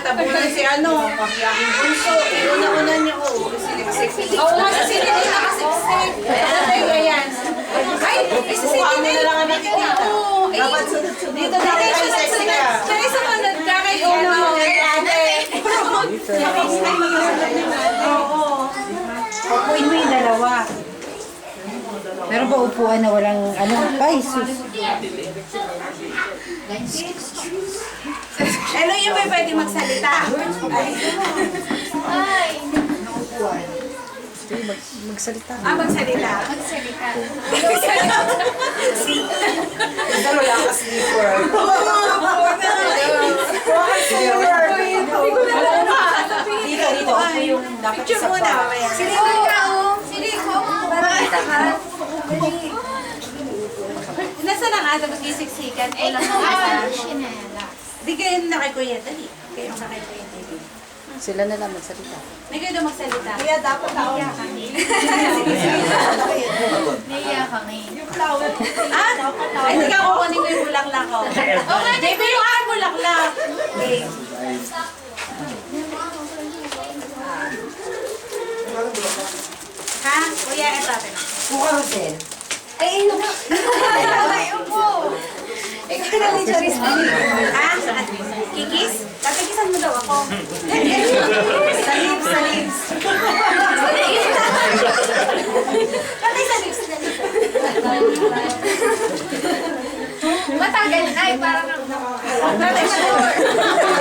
tabunan si ano. Bunso, una-una niya ko. Siniksik. Oo nga, siniksik na kasiksik. Ano tayo yan? Ay, isisikin na lang ang nakikita. Dapat sunod-sunod. Dito na kayo sunod-sunod. Kaya sumunod ka kay Uno. Oo. Upuin mo yung dalawa. Pero ba upuan na walang ano? Ay, sus. Ano yung may pwede magsalita? Ay! Magsalita. Magsalita. Magsalita. Dalo lang ka sleeper. Dito, dito. Ako yung dapat isa pa. Siliko ka, oh. Siliko. Bakit ka? Nasa na nga, tapos isiksikan. Eh, ikaw sinela. Di kayo na kay Kuya, dali. Kayo na kay Kuya. Sila na lang magsalita. May kayo na magsalita. Kaya dapat ako. Naiya kami. Ay, hindi ka kukunin ko yung bulaklak ko. Okay, JP, yung aking bulaklak. Okay. Ha? Kuya, ito atin. Kukarusel. Ay, ano ba? Ay, upo. Ikaw na ni Charis. Ha? Saan? Kikis? Tatikisan mo daw ako. Sa lips, sa lips. Patay sa lips. Matagal na. Ay, parang Patay sa lips.